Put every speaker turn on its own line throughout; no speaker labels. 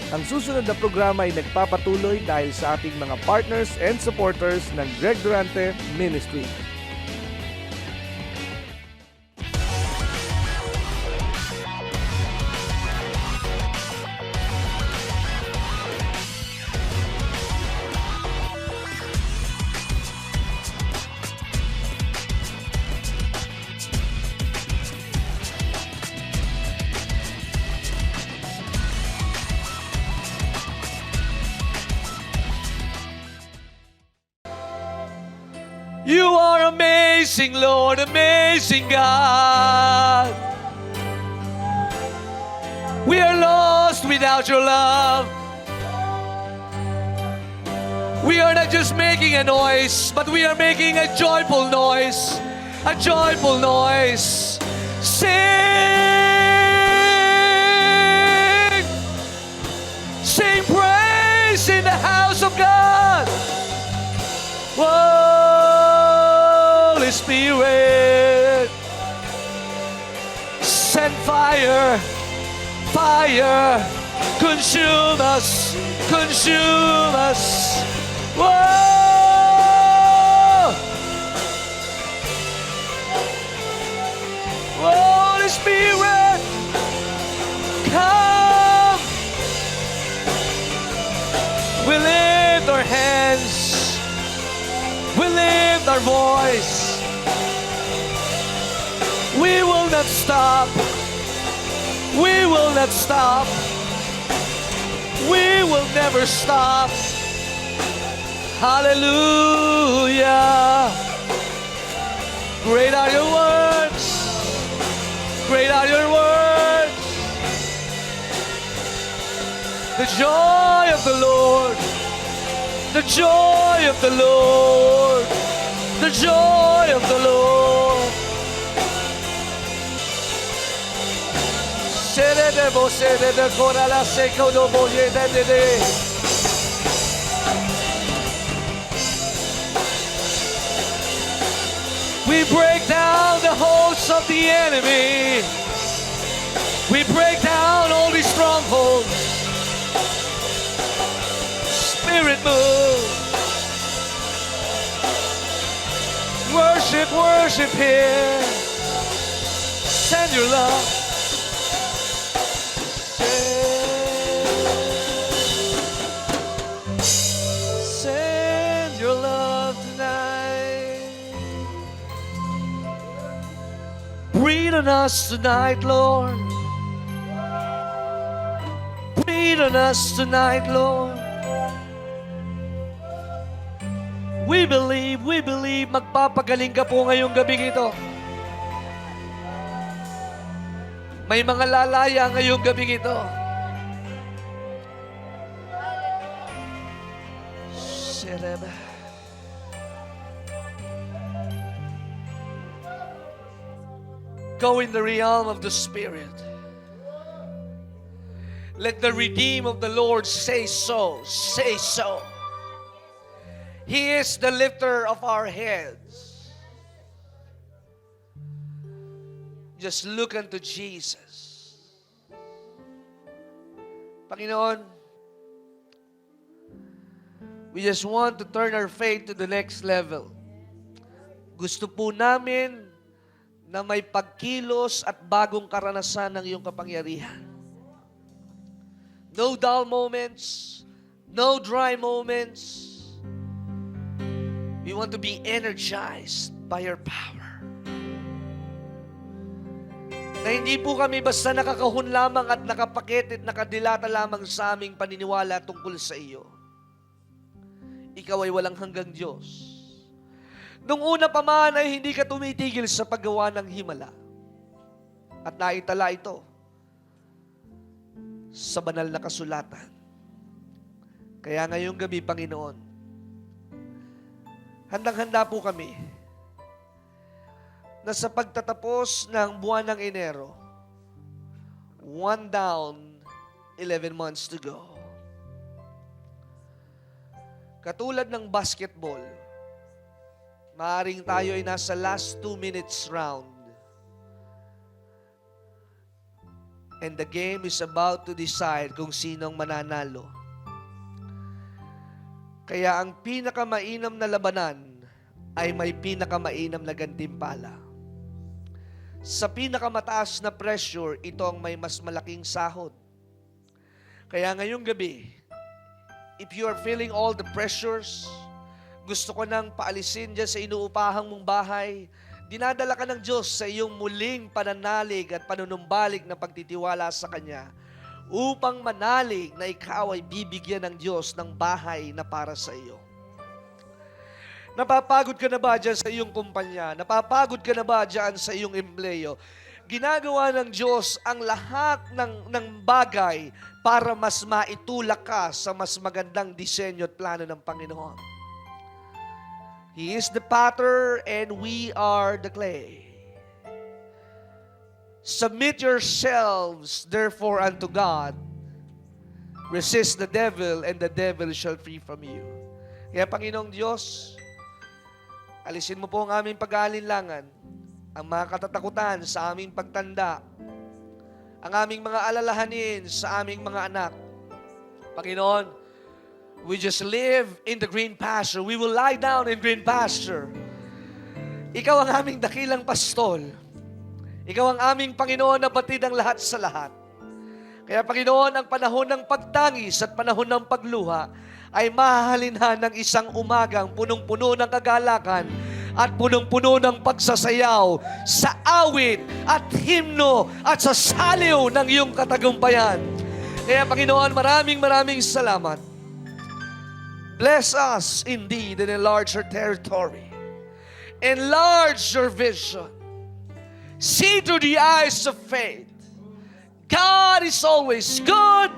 Ang susunod na programa ay nagpapatuloy dahil sa ating mga partners and supporters ng Greg Durante Ministry.
You are amazing, Lord, amazing God. We are lost without your love. We are not just making a noise, but we are making a joyful noise. A joyful noise. Sing! Sing praise in the house of God. Whoa! Holy Spirit, send fire, fire, consume us, consume us. Whoa! Holy Spirit, come. We lift our hands, we lift our voice. We will not stop. We will not stop. We will never stop. Hallelujah. Great are your words. Great are your words. The joy of the Lord. The joy of the Lord. The joy of the Lord. We break down the hosts of the enemy. We break down all these strongholds. Spirit move. Worship, worship here. Send your love. Send your love tonight. Breathe on us tonight, Lord. Breathe on us tonight, Lord. We believe, magpapagaling ka po ngayong gabing ito. May mga lalaya ngayong gabing ito. Go in the realm of the Spirit. Let the redeemed of the Lord say so. Say so. He is the lifter of our heads. Just look unto Jesus. Panginoon, we just want to turn our faith to the next level. Gusto po namin na may pagkilos at bagong karanasan ng iyong kapangyarihan. No dull moments, no dry moments. We want to be energized by your power. Na hindi po kami basta nakakahon lamang at nakapakit at nakadilata lamang sa aming paniniwala tungkol sa iyo. Ikaw ay walang hanggang Diyos. Nung una pa man ay hindi ka tumitigil sa paggawa ng himala. At naitala ito sa banal na kasulatan. Kaya ngayong gabi, Panginoon, handang-handa po kami na sa pagtatapos ng buwan ng Enero, 1 down, 11 months to go. Katulad ng basketball, maaring tayo ay nasa last 2 minutes round. And the game is about to decide kung sinong mananalo. Kaya ang pinakamainam na labanan ay may pinakamainam na gantimpala. Sa pinakamataas na pressure, ito ang may mas malaking sahod. Kaya ngayong gabi, if you are feeling all the pressures, gusto ko nang paalisin dyan sa inuupahang mong bahay, dinadala ka ng Diyos sa iyong muling pananalig at panunumbalik na pagtitiwala sa Kanya upang manalig na ikaw ay bibigyan ng Diyos ng bahay na para sa iyo. Napapagod ka na ba dyan sa iyong kumpanya? Napapagod ka na ba dyan sa iyong empleyo? Ginagawa ng Diyos ang lahat ng bagay para mas maitulak ka sa mas magandang disenyo at plano ng Panginoon. He is the potter and we are the clay. Submit yourselves therefore unto God. Resist the devil and the devil shall flee from you. Kaya Panginoong Diyos, alisin mo po ang aming pag-aalinlangan, ang mga katatakutan sa aming pagtanda, ang aming mga alalahanin sa aming mga anak. Panginoon, we just live in the green pasture. We will lie down in green pasture. Ikaw ang aming dakilang pastol. Ikaw ang aming Panginoon na batid ang lahat sa lahat. Kaya Panginoon, ang panahon ng pagtangis at panahon ng pagluha ay mahahalina ng isang umagang punong-puno ng kagalakan at punong-puno ng pagsasayaw sa awit at himno at sa saliw ng iyong katagumpayan. Kaya Panginoon, maraming salamat. Bless us indeed and enlarge our territory. Enlarge your vision. See through the eyes of faith. God is always good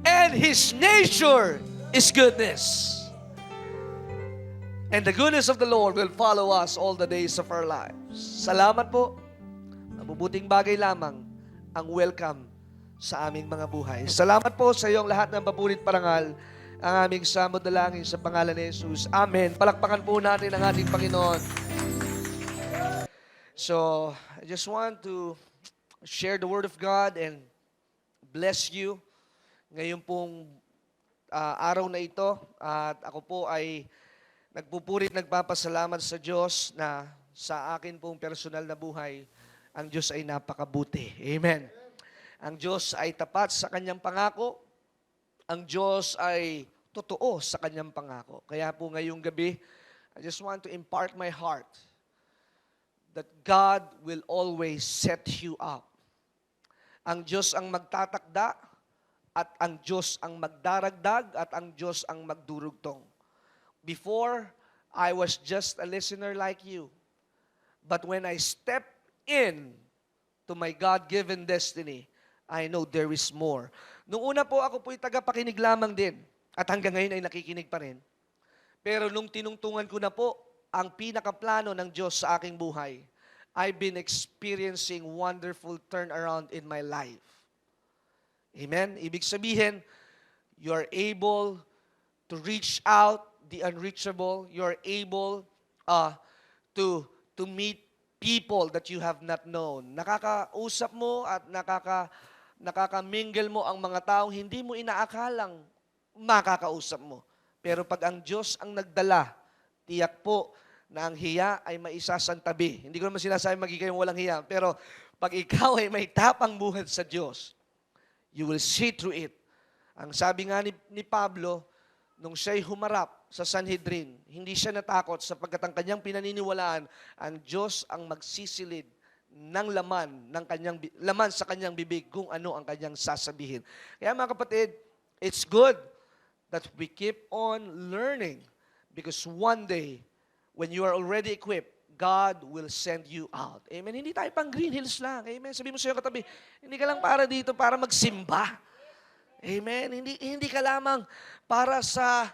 and His nature is goodness. And the goodness of the Lord will follow us all the days of our lives. Salamat po. Mabubuting bagay lamang ang welcome sa aming mga buhay. Salamat po sa iyong lahat ng papurit parangal. Ang aming samod na langin sa pangalan ni Jesus. Amen. Palakpakan po natin ang ating Panginoon. So, I just want to share the Word of God and bless you ngayon pong araw na ito. At ako po ay nagpupurit, nagpapasalamat sa Diyos na sa akin pong personal na buhay, ang Diyos ay napakabuti. Amen. Ang Diyos ay tapat sa Kanyang pangako. Ang Diyos ay totoo sa Kanyang pangako. Kaya po ngayong gabi, I just want to impart my heart that God will always set you up. Ang Diyos ang magtatakda at ang Diyos ang magdaragdag at ang Diyos ang magdurugtong. Before, I was just a listener like you. But when I step in to my God-given destiny, I know there is more. Nung una po, ako po'y tagapakinig lamang din. At hanggang ngayon ay nakikinig pa rin. Pero nung tinungtungan ko na po ang pinakaplano ng Diyos sa aking buhay, I've been experiencing wonderful turnaround in my life. Amen? Ibig sabihin, you are able to reach out the unreachable. You are able to meet people that you have not known. Nakakausap mo at nakakamingle mo ang mga taong hindi mo inaakalang makakausap mo. Pero pag ang Diyos ang nagdala, tiyak po na ang hiya ay maisasantabi. Hindi ko naman sinasabi magiging walang hiya, pero pag ikaw ay may tapang buhat sa Diyos, you will see through it. Ang sabi nga ni Pablo, nung siya'y humarap sa Sanhedrin, hindi siya natakot sapagkat ang kanyang pinaniniwalaan, ang Diyos ang magsisilid ng laman sa kanyang bibig kung ano ang kanyang sasabihin. Kaya mga kapatid, it's good that we keep on learning because one day, when you are already equipped, God will send you out. Amen? Hindi tayo pang Green Hills lang. Amen? Sabi mo sa iyo katabi, hindi ka lang para dito para magsimba. Amen? Hindi ka lamang para sa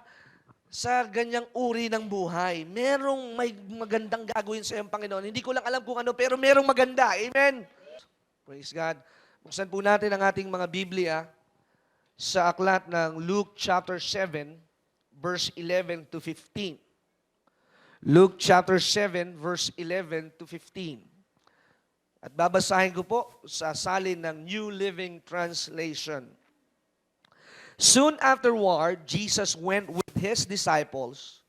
ganyang uri ng buhay. Merong may magandang gagawin sa iyong Panginoon. Hindi ko lang alam kung ano, pero merong maganda. Amen? Praise God. Buksan po natin ang ating mga Biblia sa aklat ng Luke chapter 7, verse 11 to 15. Luke chapter 7, verse 11 to 15. At babasahin ko po sa salin ng New Living Translation. Soon afterward, Jesus went with his disciples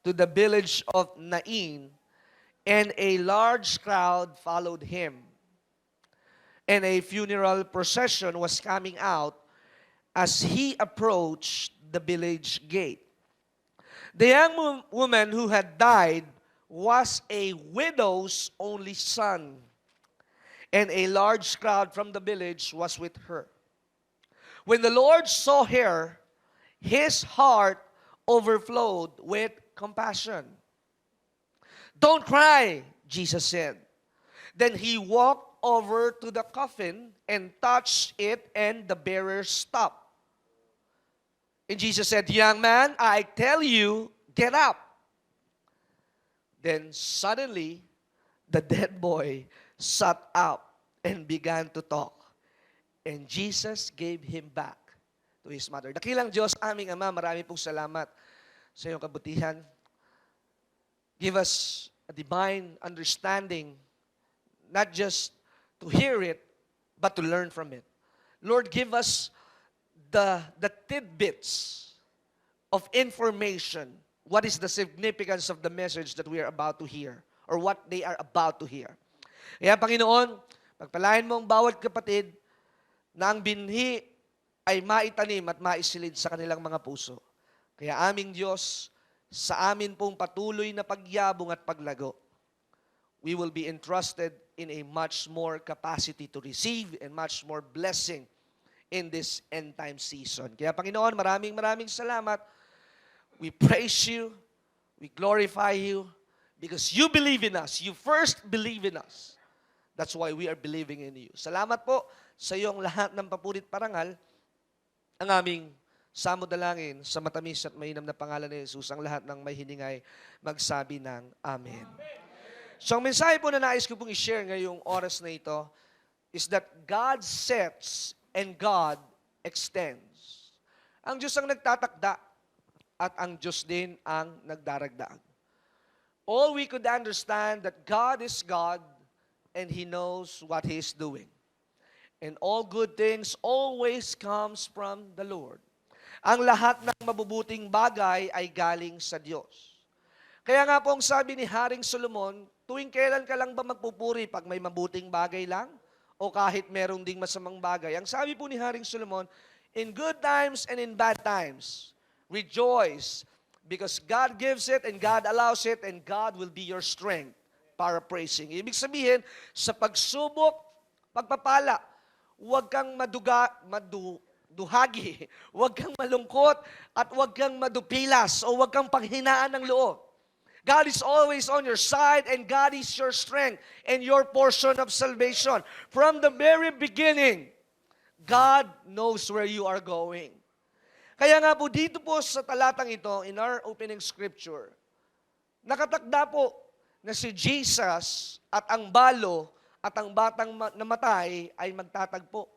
to the village of Nain, and a large crowd followed him. And a funeral procession was coming out as he approached the village gate. The young woman who had died was a widow's only son, and a large crowd from the village was with her. When the Lord saw her, his heart overflowed with compassion. "Don't cry," Jesus said. Then he walked over to the coffin and touched it, and the bearer stopped. And Jesus said, "Young man, I tell you, get up." Then suddenly, the dead boy sat up and began to talk. And Jesus gave him back to his mother. Dakilang Diyos, aming Ama, marami pong salamat sa iyong kabutihan. Give us a divine understanding, not just to hear it, but to learn from it. Lord, give us the tidbits of information. What is the significance of the message that we are about to hear, or what they are about to hear. Kaya Panginoon, pagpalain mo ang bawat kapatid na ang binhi ay maitanim at maisilid sa kanilang mga puso. Kaya aming Diyos, sa amin pong patuloy na pagyabong at paglago, we will be entrusted in a much more capacity to receive and much more blessing in this end time season. Kaya Panginoon, maraming salamat. We praise you, we glorify you, because you believe in us. You first believe in us. That's why we are believing in you. Salamat po sa iyong lahat ng papurit parangal. Ang aming samudalangin sa matamis at mainam na pangalan ni Jesus, ang lahat ng may hiningay magsabi ng Amen. So ang mensahe po na nais ko pong i-share ngayong oras na ito is that God sets and God extends. Ang Diyos ang nagtatakda at ang Diyos din ang nagdaragdag. All we could understand that God is God and He knows what He is doing. And all good things always comes from the Lord. Ang lahat ng mabubuting bagay ay galing sa Diyos. Kaya nga po ang sabi ni Haring Solomon, tuwing kailan ka lang ba magpupuri, pag may mabuting bagay lang o kahit merong ding masamang bagay? Ang sabi po ni Haring Solomon, in good times and in bad times, rejoice because God gives it and God allows it and God will be your strength. Paraphrasing. Ibig sabihin, sa pagsubok, pagpapala, huwag kang duhagi, huwag kang malungkot, at huwag kang madupilas, o huwag kang panghinaan ng loob. God is always on your side, and God is your strength and your portion of salvation. From the very beginning, God knows where you are going. Kaya nga po dito po sa talatang ito, in our opening scripture, nakatakda po na si Jesus at ang balo at ang batang namatay ay magtatagpo.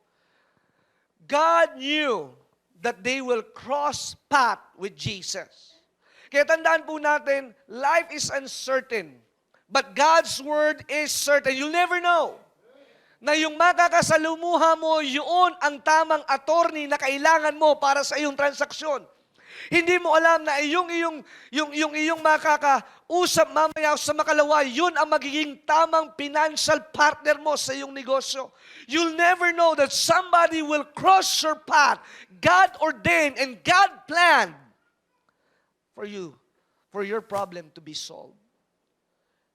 God knew that they will cross path with Jesus. Kaya tandaan po natin, life is uncertain, but God's word is certain. You'll never know na yung makakasalumuha mo, yun ang tamang attorney na kailangan mo para sa iyong transaksyon. Hindi mo alam na yung iyong makakausap mamaya sa makalawa, yun ang magiging tamang financial partner mo sa iyong negosyo. You'll never know that somebody will cross your path. God ordained and God planned for you, for your problem to be solved.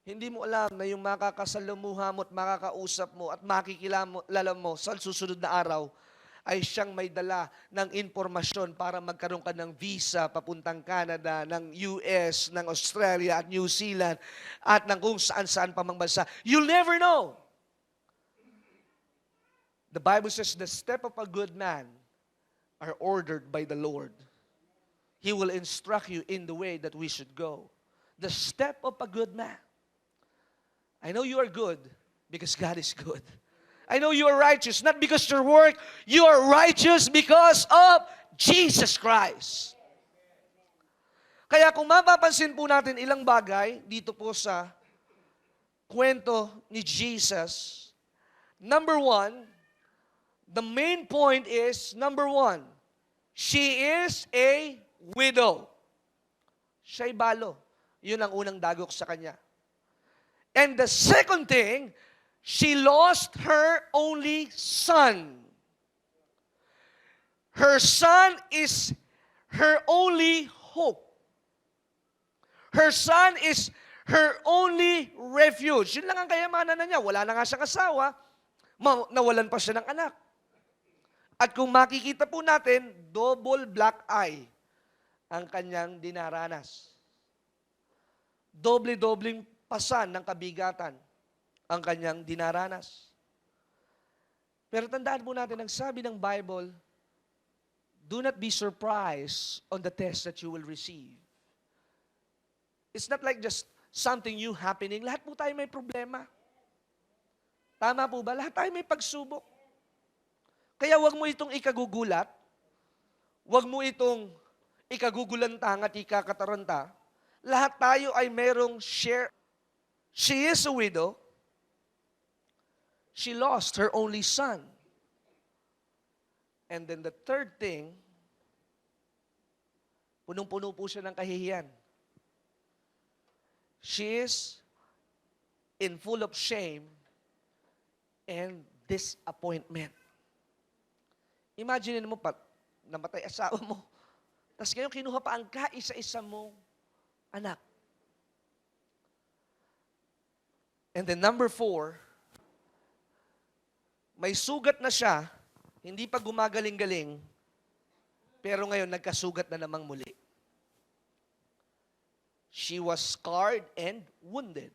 Hindi mo alam na yung makakasalumuha mo at makakausap mo at makikilala mo sa susunod na araw ay siyang may dala ng impormasyon para magkaroon ka ng visa papuntang Canada, ng US, ng Australia at New Zealand at ng kung saan-saan pa mang bansa. You'll never know. The Bible says the step of a good man are ordered by the Lord. He will instruct you in the way that we should go. The step of a good man. I know you are good because God is good. I know you are righteous, not because your work. You are righteous because of Jesus Christ. Kaya kung mapapansin po natin ilang bagay dito po sa kwento ni Jesus Number one, the main point is, number one, she is a widow. Siya'y balo. Yun ang unang dagok sa kanya. And the second thing, she lost her only son. Her son is her only hope. Her son is her only refuge. Yun lang ang kayamanan na niya. Wala na nga siyang asawa, nawalan pa siya ng anak. At kung makikita po natin, double black eye ang kanyang dinaranas. Doble-dobling pasan ng kabigatan ang kanyang dinaranas. Pero tandaan po natin, ang sabi ng Bible, do not be surprised on the test that you will receive. It's not like just something new happening. Lahat po tayo may problema. Tama po ba? Lahat tayo may pagsubok. Kaya wag mo itong ikagugulat, wag mo itong ikagugulantang at ikakataranta. Lahat tayo ay merong share. She is a widow. She lost her only son. And then the third thing, punong-puno po siya ng kahihiyan. She is in full of shame and disappointment. Imagine mo, namatay asawa mo, tapos ngayon kinuha pa ang kaisa-isa mong anak. And then number 4, may sugat na siya, hindi pa gumagaling-galing, pero ngayon nagkasugat na namang muli. She was scarred and wounded.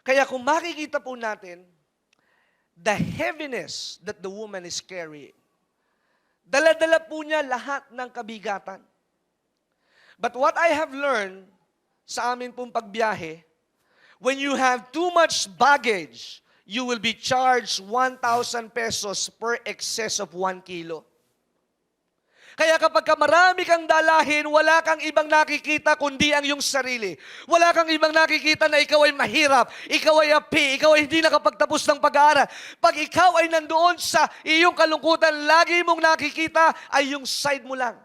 Kaya kung makikita po natin, the heaviness that the woman is carrying, dala-dala po niya lahat ng kabigatan. But what I have learned sa amin pong pagbiyahe, when you have too much baggage, you will be charged 1,000 pesos per excess of 1 kilo. Kaya kapag marami kang dalahin, wala kang ibang nakikita kundi ang iyong sarili. Wala kang ibang nakikita na ikaw ay mahirap, ikaw ay api, ikaw ay hindi nakapagtapos ng pag-aaral. Pag ikaw ay nandoon sa iyong kalungkutan, lagi mong nakikita ay yung side mo lang.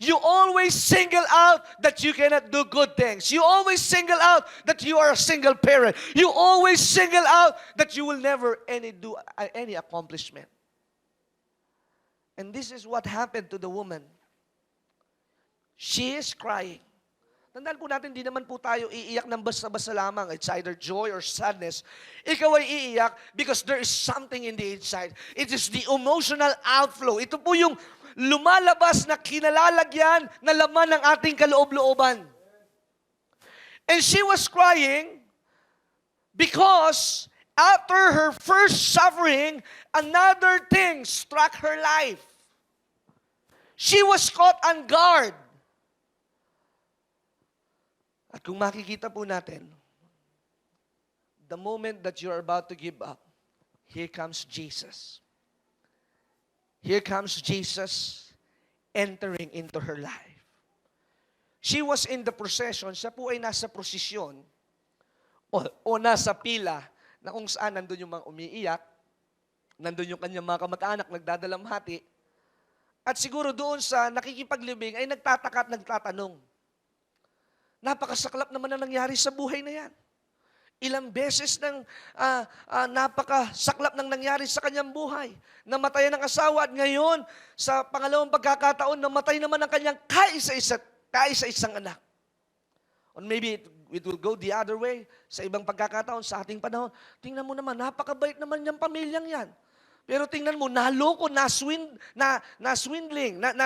You always single out that you cannot do good things. You always single out that you are a single parent. You always single out that you will never do any accomplishment. And this is what happened to the woman. She is crying. Tandaan po natin, di naman po tayo iiyak ng basta-basta lamang. It's either joy or sadness. Ikaw ay iiyak because there is something in the inside. It is the emotional outflow. Ito po yung lumalabas na kinalalagyan na laman ng ating kaloob-looban. And she was crying because after her first suffering, another thing struck her life. She was caught on guard. At kung makikita po natin, the moment that you're about to give up, here comes Jesus. Here comes Jesus entering into her life. She was in the procession. Siya po ay nasa prosesyon o nasa pila na kung saan nandun yung mga umiiyak, nandun yung kanyang mga kamag-anak nagdadalamhati, at siguro doon sa nakikipaglibing ay nagtataka at nagtatanong, napakasaklap naman na nangyari sa buhay na yan. Ilang beses nang napakasaklap nang nangyari sa kanyang buhay. Namatay ng asawa at ngayon, sa pangalawang pagkakataon, namatay naman ang kanyang kaisa-isang anak. Or maybe it will go the other way. Sa ibang pagkakataon, sa ating panahon, tingnan mo naman, napakabait naman niyang pamilyang yan. Pero tingnan mo, naloko,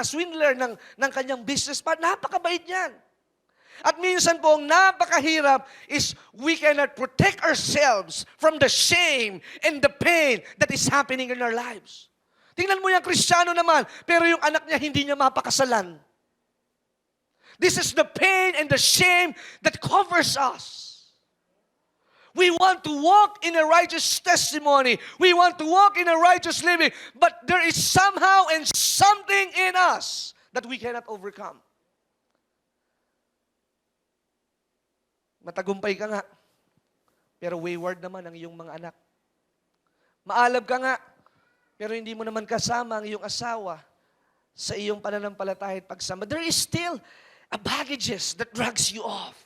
swindler ng kanyang business partner, napakabait niyan. At minsan po, ang napakahirap is we cannot protect ourselves from the shame and the pain that is happening in our lives. Tingnan mo yung Kristiyano naman, pero yung anak niya hindi niya mapakasalan. This is the pain and the shame that covers us. We want to walk in a righteous testimony. We want to walk in a righteous living. But there is somehow and something in us that we cannot overcome. Matagumpay ka nga, pero wayward naman ang iyong mga anak. Maalab ka nga, pero hindi mo naman kasama ang iyong asawa sa iyong pananampalataya at pagsama. There is still a baggages that drags you off.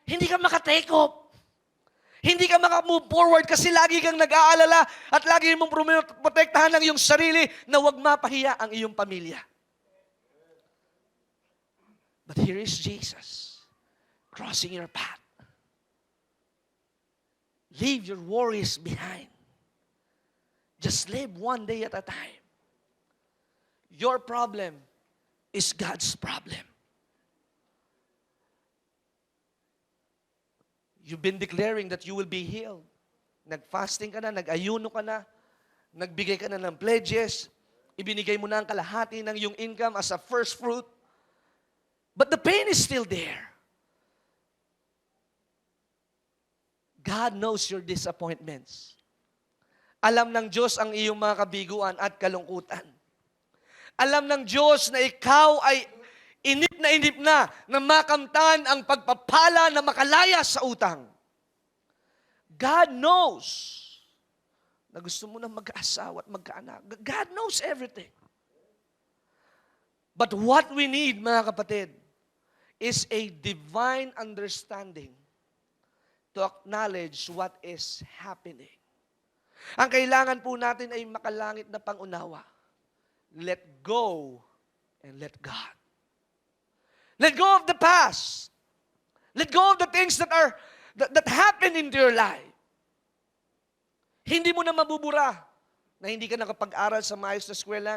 Hindi ka makatake off. Hindi ka makamove forward kasi lagi kang nag-aalala at lagi mong protektahan ang iyong sarili na huwag mapahiya ang iyong pamilya. But here is Jesus crossing your path. Leave your worries behind. Just live one day at a time. Your problem is God's problem. You've been declaring that you will be healed. Nag-fasting ka na, nag-ayuno ka na, nagbigay ka na ng pledges, ibinigay mo na ang kalahati ng iyong income as a first fruit. But the pain is still there. God knows your disappointments. Alam ng Diyos ang iyong mga kabiguan at kalungkutan. Alam ng Diyos na ikaw ay inip na makamtan ang pagpapala na makalaya sa utang. God knows na gusto mo na mag-asawa at magkaanak. God knows everything. But what we need, mga kapatid, is a divine understanding to acknowledge what is happening. Ang kailangan po natin ay makalangit na pangunawa. Let go and let God. Let go of the past. Let go of the things that happen into your life. Hindi mo na mabubura na hindi ka nakapag-aral sa maayos na eskwela.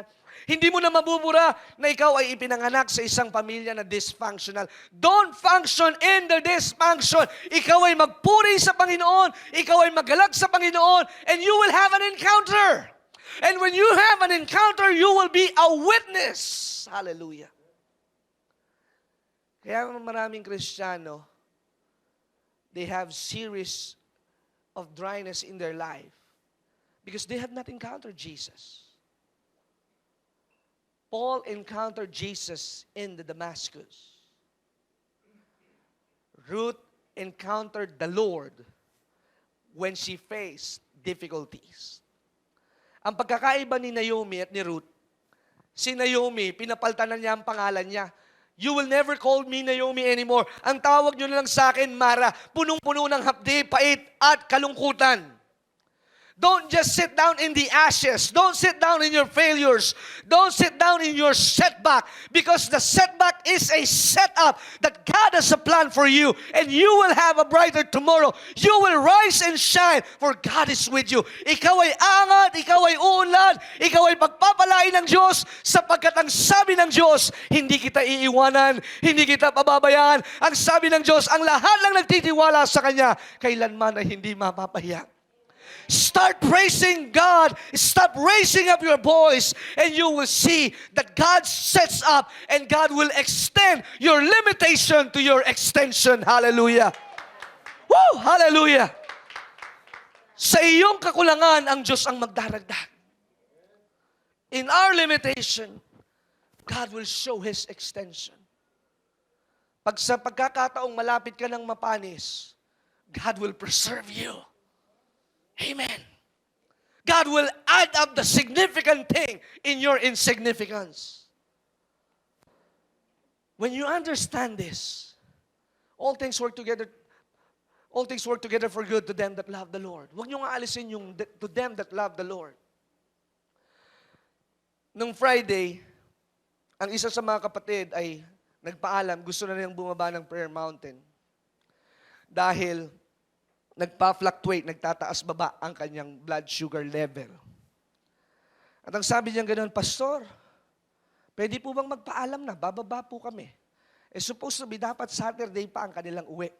Hindi mo na mabubura na ikaw ay ipinanganak sa isang pamilya na dysfunctional. Don't function in the dysfunction. Ikaw ay magpuri sa Panginoon. Ikaw ay magalag sa Panginoon. And you will have an encounter. And when you have an encounter, you will be a witness. Hallelujah. Kaya maraming Kristiyano, they have series of dryness in their life because they have not encountered Jesus. Paul encountered Jesus in the Damascus. Ruth encountered the Lord when she faced difficulties. Ang pagkakaiba ni Naomi at ni Ruth, si Naomi, pinapalitan na niya ang pangalan niya. You will never call me Naomi anymore. Ang tawag niyo na lang sa akin, Mara, punong-puno ng hapdi, pait at kalungkutan. Don't just sit down in the ashes. Don't sit down in your failures. Don't sit down in your setback because the setback is a setup that God has a plan for you and you will have a brighter tomorrow. You will rise and shine for God is with you. Ikaw ay angat, ikaw ay uunlad, ikaw ay pagpapalain ng Diyos sapagkat ang sabi ng Diyos, hindi kita iiwanan, hindi kita pababayaan. Ang sabi ng Diyos, ang lahat ng nagtitiwala sa Kanya, kailanman ay hindi mapapahiya. Start praising God. Stop raising up your voice and you will see that God sets up and God will extend your limitation to your extension. Hallelujah. Woo! Hallelujah. Sa iyong kakulangan, ang Diyos ang magdaragdag. In our limitation, God will show His extension. Pag sa pagkakataong malapit ka ng mapanis, God will preserve you. Amen. God will add up the significant thing in your insignificance. When you understand this, all things work together for good to them that love the Lord. Huwag niyo nga alisin yung to them that love the Lord. Nung Friday, ang isa sa mga kapatid ay nagpaalam, gusto na niyang bumaba ng prayer mountain. Dahil nagpa-fluctuate, nagtataas-baba ang kanyang blood sugar level. At ang sabi niya ganoon, Pastor, pwede po bang magpaalam na? Bababa po kami. Supposed to be dapat Saturday pa ang kanilang uwi.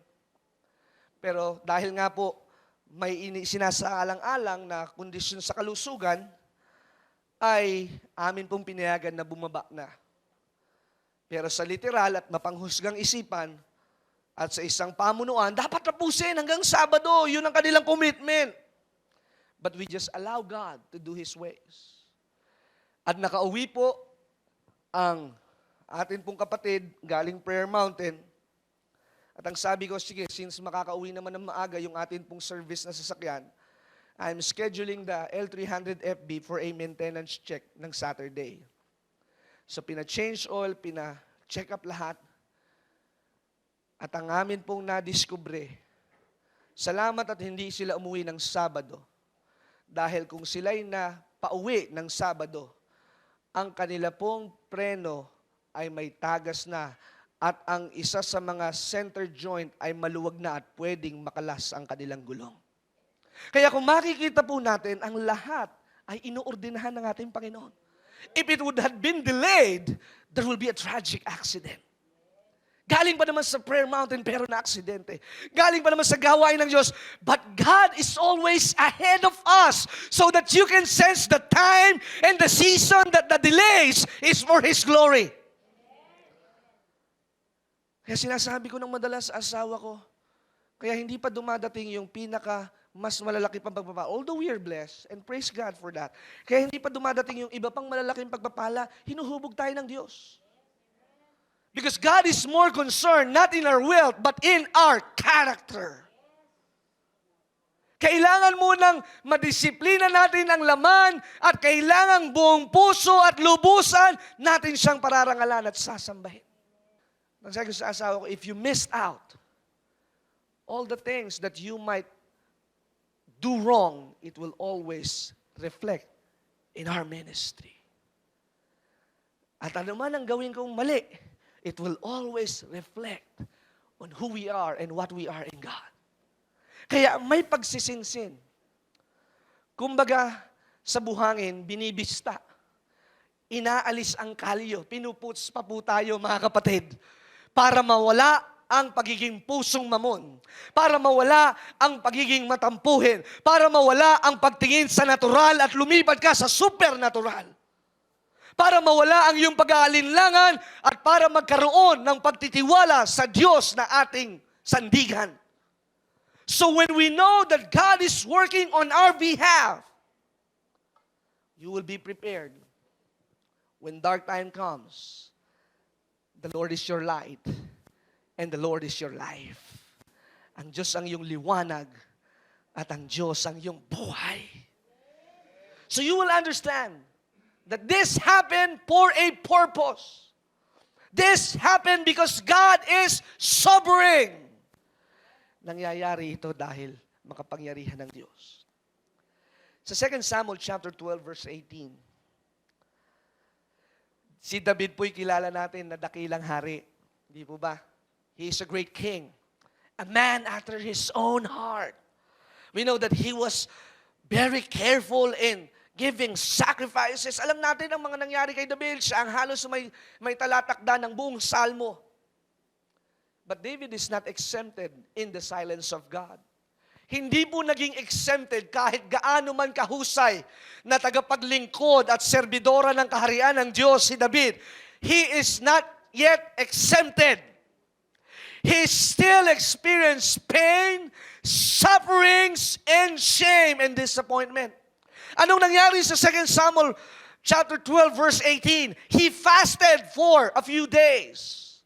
Pero dahil nga po may sinasaalang-alang na kondisyon sa kalusugan, ay amin pong pinayagan na bumaba na. Pero sa literal at mapanghusgang isipan, at sa isang pamunuan, dapat tapusin hanggang Sabado. Yun ang kanilang commitment. But we just allow God to do His ways. At nakauwi po ang atin pong kapatid galing Prayer Mountain. At ang sabi ko, sige, since makakauwi naman ng maaga yung atin pong service na sasakyan,
I'm scheduling the L300FB for a maintenance check ng Saturday. So, pina-change oil, pina-check up lahat. At ang amin pong nadiskubre, salamat at hindi sila umuwi ng Sabado. Dahil kung sila'y na pauwi ng Sabado, ang kanila pong preno ay may tagas na at ang isa sa mga center joint ay maluwag na at pwedeng makalas ang kanilang gulong. Kaya kung makikita po natin, ang lahat ay inuordinahan ng ating Panginoon. If it would have been delayed, there will be a tragic accident. Galing pa naman sa prayer mountain pero na aksidente. Galing pa naman sa gawain ng Diyos. But God is always ahead of us so that you can sense the time and the season that the delays is for His glory. Kaya sinasabi ko ng madalas sa asawa ko, kaya hindi pa dumadating yung mas malalaki pang pagpapala. Although we are blessed, and praise God for that. Kaya hindi pa dumadating yung iba pang malalaking pagpapala, hinuhubog tayo ng Diyos. Because God is more concerned not in our wealth, but in our character. Kailangan munang madisiplina natin ang laman at kailangan buong puso at lubusan natin siyang pararangalan at sasambahin. Nagsabi ko sa asawa ko, if you missed out all the things that you might do wrong, it will always reflect in our ministry. At ano man ang gawin kong mali, it will always reflect on who we are and what we are in God. Kaya may pagsisinsin. Kumbaga, sa buhangin, binibista. Inaalis ang kalyo. Pinuputs pa po tayo, mga kapatid, para mawala ang pagiging pusong mamon, para mawala ang pagiging matampuhin, para mawala ang pagtingin sa natural at lumipat ka sa supernatural, para mawala ang iyong pag-aalinlangan at para magkaroon ng pagtitiwala sa Diyos na ating sandigan. So when we know that God is working on our behalf, you will be prepared. When dark time comes, the Lord is your light. And the Lord is your life. Ang Diyos ang iyong liwanag at ang Diyos ang iyong buhay. So you will understand that this happened for a purpose. This happened because God is sovereign. Nangyayari ito dahil makapangyarihan ng Diyos. Sa 2 Samuel chapter 12 verse 18, si David po'y kilala natin na dakilang hari. Hindi po ba? He is a great king, a man after his own heart. We know that he was very careful in giving sacrifices. Alam natin ang mga nangyari kay David. Siya ang halos may talatakda ng buong salmo. But David is not exempted in the silence of God. Hindi po naging exempted kahit gaano man kahusay na tagapaglingkod at serbidora ng kaharian ng Diyos si David. He is not yet exempted. He still experienced pain, sufferings, and shame and disappointment. Anong nangyari sa 2 Samuel chapter 12 verse 18? He fasted for a few days.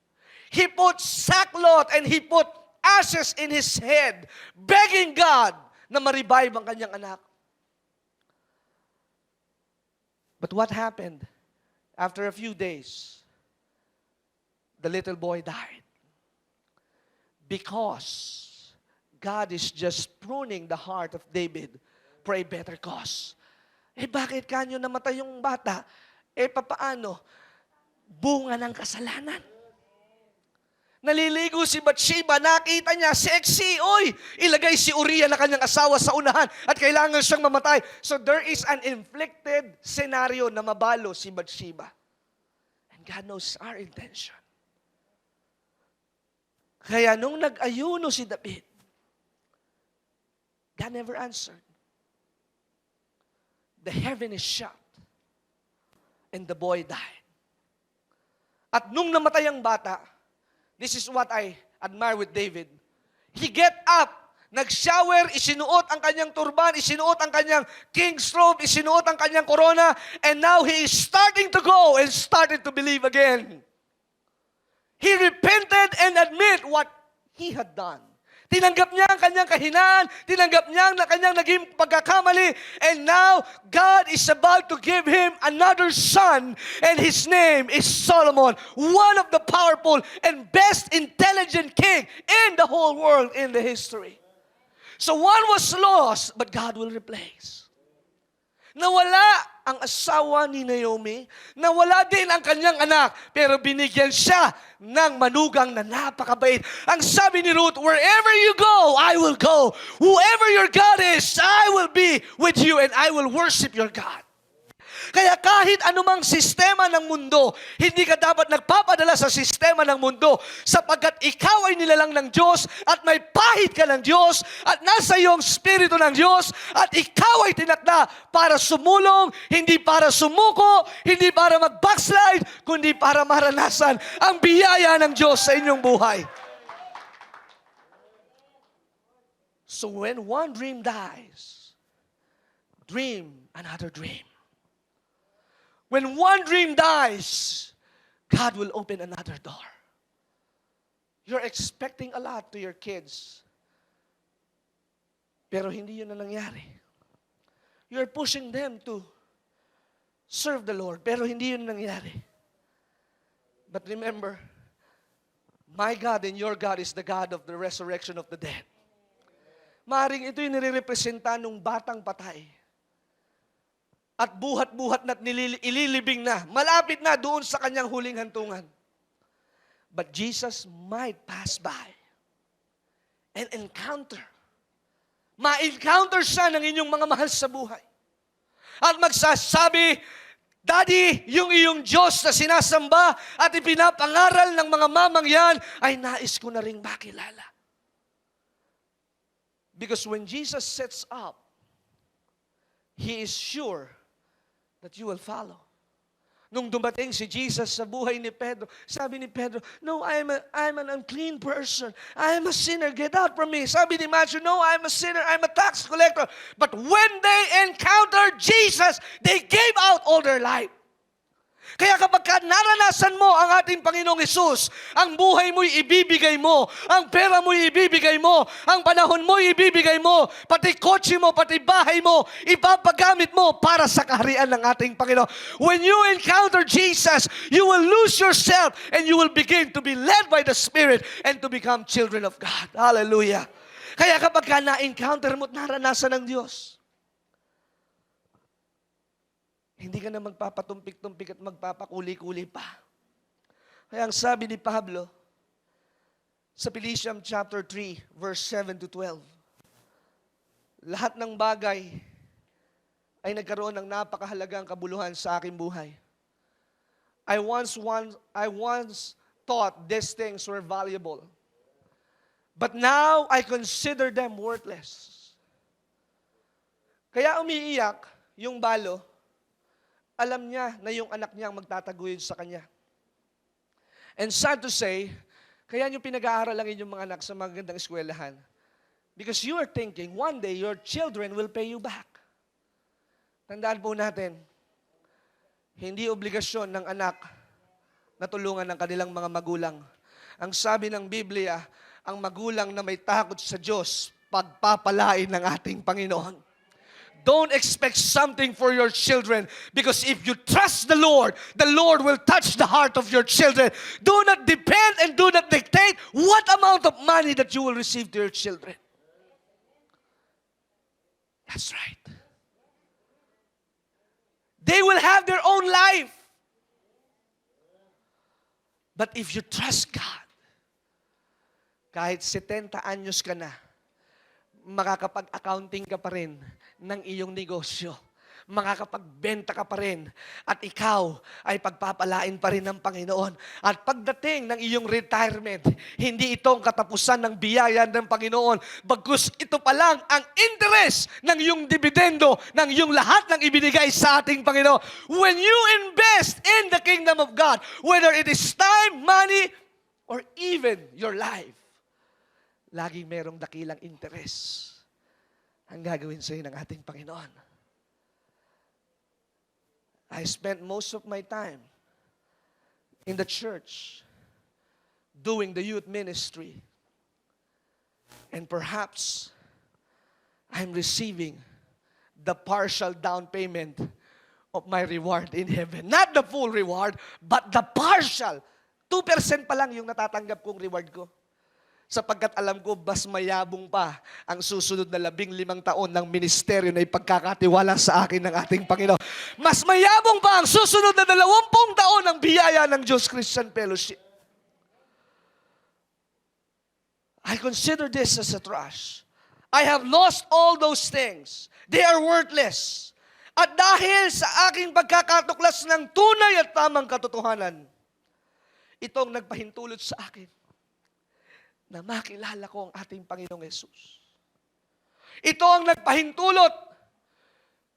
He put sackcloth and he put ashes in his head, begging God na ma-revive ang kanyang anak. But what happened? After a few days, the little boy died. Because God is just pruning the heart of David for a better cause. Bakit kanyo namatay yung bata? Papaano? Bunga ng kasalanan. Naliligo si Bathsheba, nakita niya, sexy, ilagay si Uriah na kanyang asawa sa unahan at kailangan siyang mamatay. So there is an inflicted scenario na mabalo si Bathsheba. And God knows our intention. Kaya nung nag-ayuno si David, God never answered. The heaven is shut. And the boy died. At nung namatay ang bata, this is what I admire with David. He get up, nag-shower, isinuot ang kanyang turban, isinuot ang kanyang king's robe, isinuot ang kanyang corona, and now he is starting to go and started to believe again. He repented and admit what he had done.
Tinanggap niya ang kanyang kahinaan, tinanggap niya ang kanyang naging pagkakamali, and now God is about to give him another son, and his name is Solomon, one of the powerful and best intelligent king in the whole world in the history. So one was lost, but God will replace. Nawala ang asawa ni Naomi, nawala din ang kanyang anak, pero binigyan siya ng manugang na napakabait. Ang sabi ni Ruth, wherever you go, I will go. Whoever your God is, I will be with you and I will worship your God. Kaya kahit anumang sistema ng mundo, hindi ka dapat nagpapadala sa sistema ng mundo sapagkat ikaw ay nilalang ng Diyos at may pahid ka ng Diyos at nasa iyong Espiritu ng Diyos at ikaw ay tinakda para sumulong, hindi para sumuko, hindi para mag-backslide, kundi para maranasan ang biyaya ng Diyos sa inyong buhay. So when one dream dies, dream another dream. When one dream dies, God will open another door. You're expecting a lot to your kids. Pero hindi yun na nangyari. You're pushing them to serve the Lord. Pero hindi yun nangyari. But remember, my God and your God is the God of the resurrection of the dead. Maring ito yung nire-representa nung batang patay. At buhat-buhat na't ililibing na. Malapit na doon sa kanyang huling hantungan. But Jesus might pass by and encounter. Ma-encounter siya ng inyong mga mahal sa buhay. At magsasabi, Daddy, yung iyong Diyos na sinasamba at ipinapangaral ng mga mamang yan ay nais ko na ring makilala. Because when Jesus sets up, He is sure that you will follow. Nung dumating si Jesus sa buhay ni Pedro, sabi ni Pedro, no, I'm an unclean person. I am a sinner. Get out from me. Sabi ni Matthew, no, I'm a sinner. I'm a tax collector. But when they encountered Jesus, they gave out all their life. Kaya kapag naranasan mo ang ating Panginoong Hesus, ang buhay mo'y ibibigay mo, ang pera mo'y ibibigay mo, ang panahon mo'y ibibigay mo, pati kotse mo, pati bahay mo, ipapagamit mo para sa kaharian ng ating Panginoon. When you encounter Jesus, you will lose yourself and you will begin to be led by the Spirit and to become children of God. Hallelujah. Kaya kapag na-encounter mo at naranasan ng Diyos, hindi ka na magpapatumpik-tumpik at magpapakuli-kuli pa. Kaya ang sabi ni Pablo sa Philippians chapter 3, verse 7 to 12, lahat ng bagay ay nagkaroon ng napakahalagang kabuluhan sa aking buhay. I once thought these things were valuable, but now I consider them worthless. Kaya umiiyak yung balo. Alam niya na yung anak niya ang magtataguyod sa kanya. And sad to say, kaya niyo pinag-aaral lang inyong mga anak sa magandang eskwelahan. Because you are thinking, one day your children will pay you back. Tandaan po natin, hindi obligasyon ng anak na tulungan ng kanilang mga magulang. Ang sabi ng Biblia, ang magulang na may takot sa Diyos, pagpapalain ng ating Panginoon. Don't expect something for your children because if you trust the Lord will touch the heart of your children. Do not depend and do not dictate what amount of money that you will receive to your children. That's right. They will have their own life. But if you trust God, kahit 70 anyos ka na, makakapag-accounting ka pa rin ng iyong negosyo. Makakapagbenta ka pa rin. At ikaw ay pagpapalain pa rin ng Panginoon. At pagdating ng iyong retirement, hindi ito ang katapusan ng biyaya ng Panginoon. Bagkus ito pa lang ang interest ng iyong dividendo, ng iyong lahat ng ibinigay sa ating Panginoon. When you invest in the kingdom of God, whether it is time, money, or even your life, laging merong dakilang interes ang gagawin sa iyo ng ating Panginoon. I spent most of my time in the church doing the youth ministry.
And perhaps I'm receiving the partial down payment of my reward in heaven. Not the full reward, but the partial. 2% pa lang yung natatanggap kong reward ko. Sapagkat alam ko, mas mayabong pa ang susunod na 15 taon ng ministeryo na ipagkakatiwala sa akin ng ating Panginoon. Mas mayabong pa ang susunod na 20 taon ng biyaya ng Diyos Christian Fellowship. I consider this as a trash. I have lost all those things. They are worthless. At dahil sa aking pagkakatuklas ng tunay at tamang katotohanan, itong nagpahintulot sa akin na makilala ko ang ating Panginoong Yesus. Ito ang nagpahintulot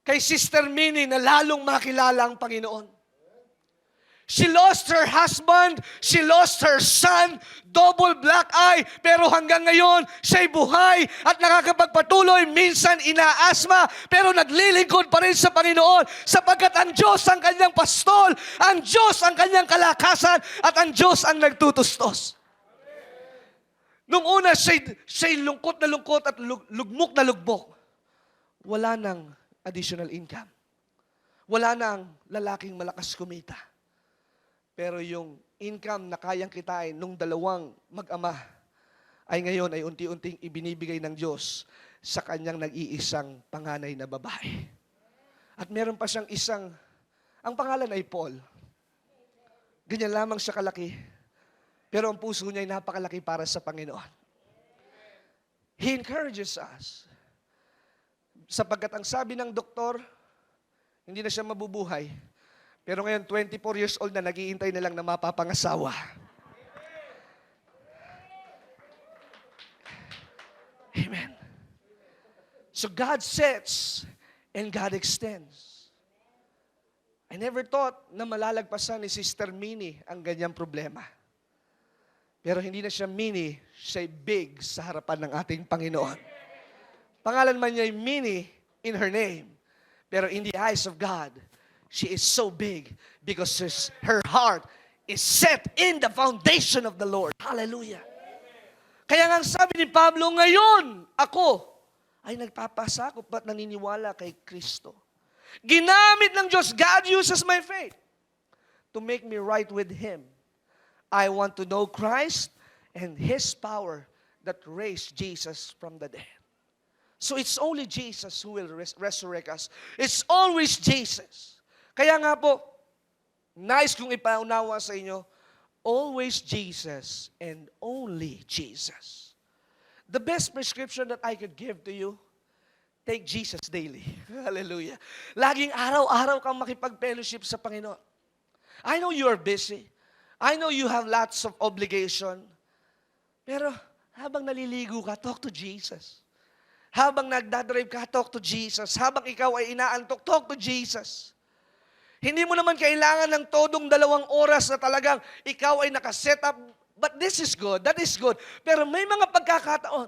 kay Sister Minnie na lalong makilala ang Panginoon. She lost her husband, she lost her son, double black eye, pero hanggang ngayon, siya'y buhay at nakakapagpatuloy, minsan inaasma, pero naglilingkod pa rin sa Panginoon sapagkat ang Diyos ang kanyang pastol, ang Diyos ang kanyang kalakasan, at ang Diyos ang nagtutustos. Nung una, siya'y lungkot at lugmok na lugbok. Wala nang additional income. Wala nang lalaking malakas kumita. Pero yung income na kayang kitain nung dalawang mag-ama ay ngayon ay unti-unting ibinibigay ng Diyos sa kanyang nag-iisang panganay na babae. At meron pa siyang ang pangalan ay Paul. Ganyan lamang siya kalaki. Pero ang puso niya ay napakalaki para sa Panginoon. He encourages us. Sapagkat ang sabi ng doktor, hindi na siya mabubuhay. Pero ngayon, 24 years old na, naghihintay na lang na mapapangasawa. Amen. So God sets and God extends. I never thought na malalagpasan ni Sister Minnie ang ganyang problema. Pero hindi na siya Minnie, siya big sa harapan ng ating Panginoon. Pangalan man niya ay Minnie in her name. Pero in the eyes of God, she is so big because her heart is set in the foundation of the Lord. Hallelujah. Kaya nga sabi ni Pablo, ngayon ako ay nagpapasakop at naniniwala kay Kristo. Ginamit ng Diyos, God uses my faith to make me right with Him. I want to know Christ and His power that raised Jesus from the dead. So it's only Jesus who will resurrect us. It's always Jesus. Kaya nga po, nais kong ipaunawa sa inyo, always Jesus and only Jesus. The best prescription that I could give to you, take Jesus daily. Hallelujah. Laging araw-araw kang makipag-fellowship sa Panginoon. I know you are busy. I know you have lots of obligation. Pero habang naliligo ka, talk to Jesus. Habang nagdadrive ka, talk to Jesus. Habang ikaw ay inaantok, talk to Jesus. Hindi mo naman kailangan ng todong 2 oras na talagang ikaw ay nakaset up. But this is good, that is good. Pero may mga pagkakataon.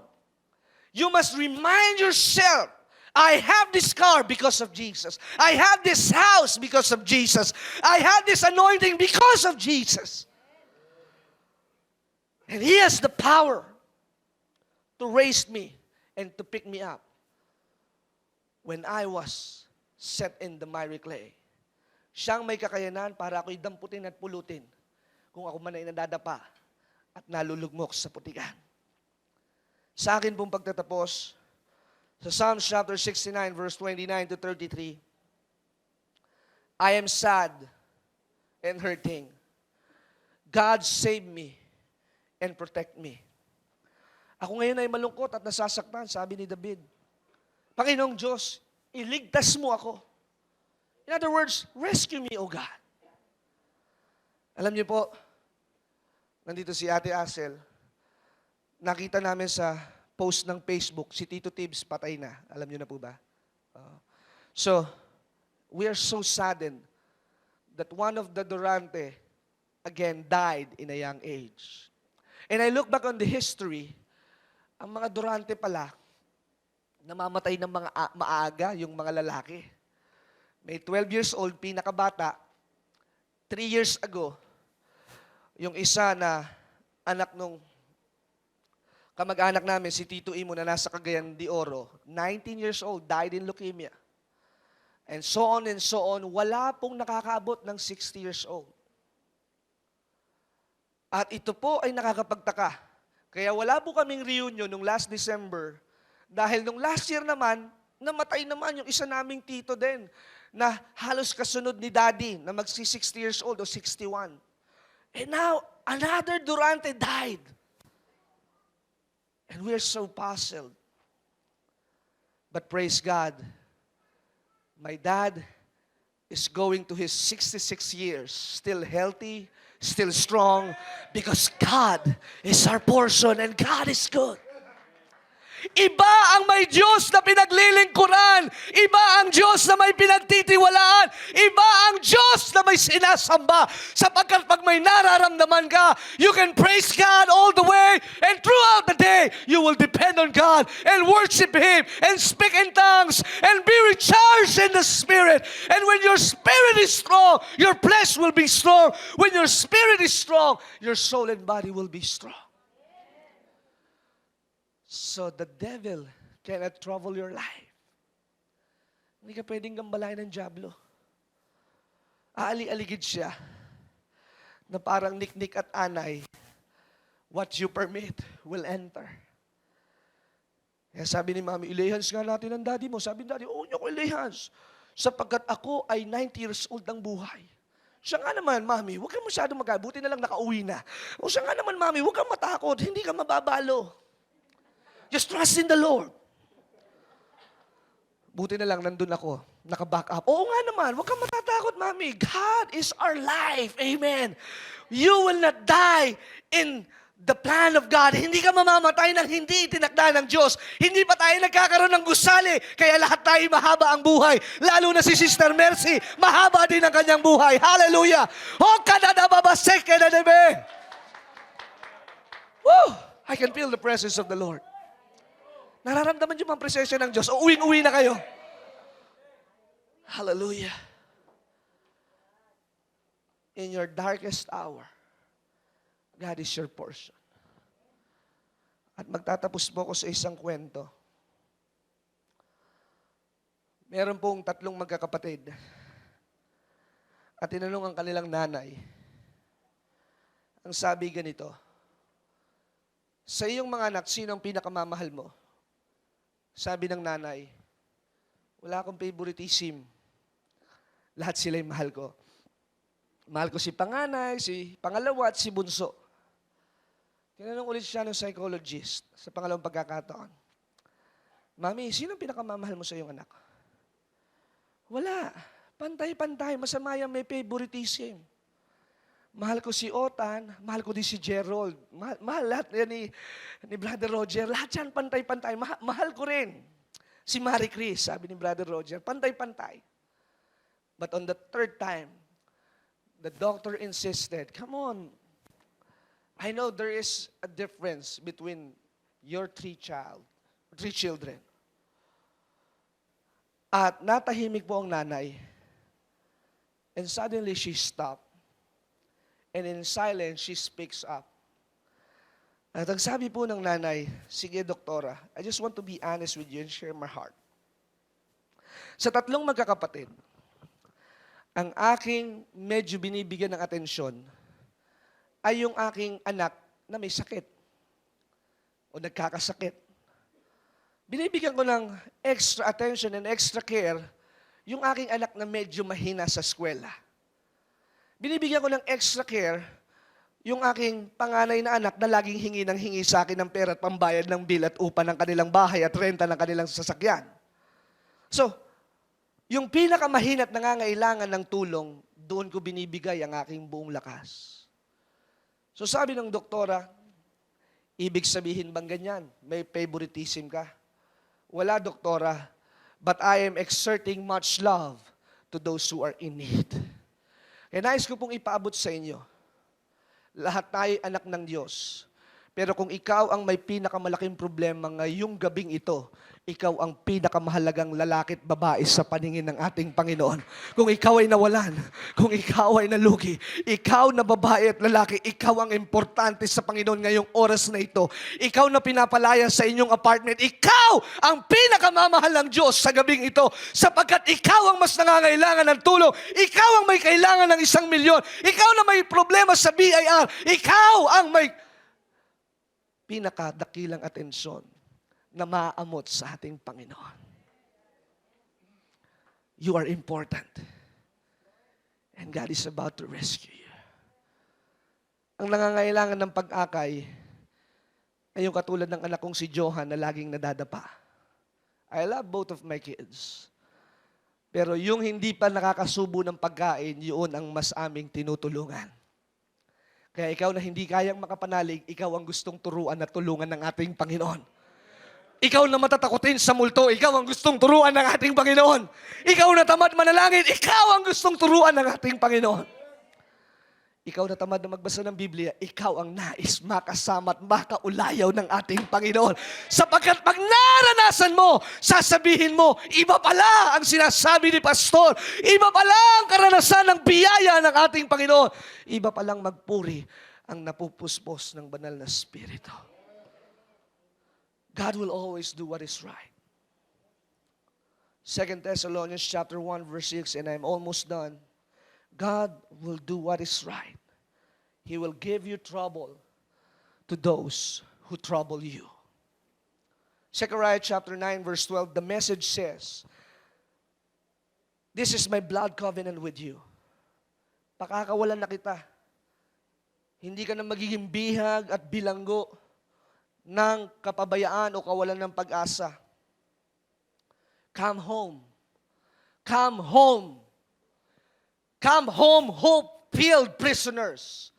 You must remind yourself, I have this car because of Jesus. I have this house because of Jesus. I have this anointing because of Jesus. And He has the power to raise me and to pick me up when I was set in the miry clay. Siyang may kakayanan para ako'y damputin at pulutin kung ako man ay nadadapa at nalulugmok sa putikan. Sa akin pong pagtatapos, sa Psalms chapter 69, verse 29 to 33, I am sad and hurting. God save me and protect me. Ako ngayon ay malungkot at nasasaktan, sabi ni David. Panginoong Diyos, iligtas mo ako. In other words, rescue me, O God. Alam niyo po, nandito si Ate Asel, nakita namin sa post ng Facebook, si Tito Tibbs patay na. Alam niyo na po ba? So, we are so saddened that one of the Durante, again, died in a young age. And I look back on the history, ang mga Durante pala, namamatay ng mga maaga, yung mga lalaki. May 12 years old, pinakabata, 3 years ago, yung isa na anak nung kamag-anak namin, si Tito Imo na nasa Cagayan de Oro, 19 years old, died in leukemia. And so on, wala pong nakakaabot ng 60 years old. At ito po ay nakakapagtaka. Kaya wala po kaming reunion nung last December, dahil nung last year naman, namatay naman yung isa naming tito din, na halos kasunod ni Daddy, na magsi-60 years old o 61. And now, another Durante died. And we're so puzzled. But praise God, my dad is going to his 66 years, still healthy, still strong, because God is our portion and God is good. Iba ang may Diyos na pinaglilingkuran. Iba ang Diyos na may pinagtitiwalaan. Iba ang Diyos na may sinasamba. Sapagkat pag may nararamdaman ka, you can praise God all the way, and throughout the day, you will depend on God and worship Him and speak in tongues and be recharged in the Spirit. And when your spirit is strong, your flesh will be strong. When your spirit is strong, your soul and body will be strong. So the devil cannot trouble your life. Hindi ka pwedeng gambalain ng dyablo. Aali-aligid siya na parang niknik at anay. What you permit will enter. Kaya sabi ni Mami, ilehans nga natin ang daddy mo. Sabi ni daddy, niyo ko ilehans. Sapagkat ako ay 90 years old ang buhay. Siya nga naman, Mami, huwag kang masyadong buti na lang nakauwi na. O siya nga naman, Mami, huwag kang matakot, hindi ka mababalo. Just trust in the Lord. Buti na lang, nandun ako, naka-back up. Oo nga naman, huwag kang matatakot, Mami. God is our life. Amen. You will not die in the plan of God. Hindi ka mamamatay ng hindi tinakda ng Diyos. Hindi pa tayo nagkakaroon ng gusali, kaya lahat tayo mahaba ang buhay. Lalo na si Sister Mercy, mahaba din ang kanyang buhay. Hallelujah. Oh, kadadababasek, kadadabe. Woo! I can feel the presence of the Lord. Nararamdaman niyo ang presensya ng Diyos. O uwing-uwi na kayo. Hallelujah. In your darkest hour, God is your portion. At magtatapos po ko sa isang kwento. Meron pong 3 magkakapatid. At tinanong ang kanilang nanay. Ang sabi ganito, sa iyong mga anak, sino ang pinakamamahal mo? Sabi ng nanay, wala akong favoritism. Lahat sila'y mahal ko. Mahal ko si panganay, si pangalawa at si bunso. Tinanong ulit siya ng psychologist sa pangalawang pagkakataon. Mami, sino ang pinakamamahal mo sa iyong anak? Wala. Pantay-pantay. Masama yan, may favoritism. Mahal ko si Otan, mahal ko din si Gerald. Mahal lahat yan ni Brother Roger. Lahat yan pantay-pantay. Mahal ko rin. Si Marie Chris, sabi ni Brother Roger, pantay-pantay. But on the 3rd time, the doctor insisted, come on, I know there is a difference between your 3 children. At natahimik po ang nanay. And suddenly she stopped. And in silence, she speaks up. At ang sabi po ng nanay, sige doktora, I just want to be honest with you and share my heart. Sa 3 magkakapatid, ang aking medyo binibigyan ng atensyon ay yung aking anak na may sakit o nagkakasakit. Binibigyan ko ng extra attention and extra care yung aking anak na medyo mahina sa eskwela. Binibigyan ko ng extra care yung aking panganay na anak na laging hingi ng hingi sa akin ng pera at pambayad ng bill at upa ng kanilang bahay at renta ng kanilang sasakyan. So, yung pinakamahina at nangangailangan ng tulong, doon ko binibigay ang aking buong lakas. So sabi ng doktora, ibig sabihin bang ganyan? May favoritism ka? Wala, doktora, but I am exerting much love to those who are in need. Kaya nais ko pong ipaabot sa inyo, lahat tayo anak ng Diyos. Pero kung ikaw ang may pinakamalaking problema ngayong gabing ito, ikaw ang pinakamahalagang lalaki at babae sa paningin ng ating Panginoon. Kung ikaw ay nawalan, kung ikaw ay nalugi, ikaw na babae at lalaki, ikaw ang importante sa Panginoon ngayong oras na ito. Ikaw na pinapalaya sa inyong apartment, ikaw ang pinakamamahal ng Diyos sa gabing ito, sapagkat ikaw ang mas nangangailangan ng tulong, ikaw ang may kailangan ng 1,000,000, ikaw na may problema sa BIR, ikaw ang may pinakadakilang atensyon na maaamot sa ating Panginoon. You are important. And God is about to rescue you. Ang nangangailangan ng pag-akay ay yung katulad ng anak kong si Johan na laging nadadapa. I love both of my kids. Pero yung hindi pa nakakasubo ng pagkain, yun ang mas aming tinutulungan. Kaya ikaw na hindi kayang makapanalig, ikaw ang gustong turuan at tulungan ng ating Panginoon. Ikaw na matatakotin sa multo, ikaw ang gustong turuan ng ating Panginoon. Ikaw na tamad manalangin, ikaw ang gustong turuan ng ating Panginoon. Ikaw na tamad na magbasa ng Biblia, ikaw ang nais makasama at makaulayaw ng ating Panginoon. Sapagkat pag naranasan mo, sasabihin mo, iba pala ang sinasabi ni Pastor. Iba pala ang karanasan ng biyaya ng ating Panginoon. Iba palang magpuri ang napupuspos ng banal na Espiritu. God will always do what is right. 2 Thessalonians chapter 1 verse 6, and I'm almost done. God will do what is right. He will give you trouble to those who trouble you. Zechariah chapter 9 verse 12, the message says, "This is my blood covenant with you." Pakakawalan na kita. Hindi ka na magiging bihag at bilanggo ng kapabayaan o kawalan ng pag-asa. Come home. Come home. Come home, hope-filled prisoners.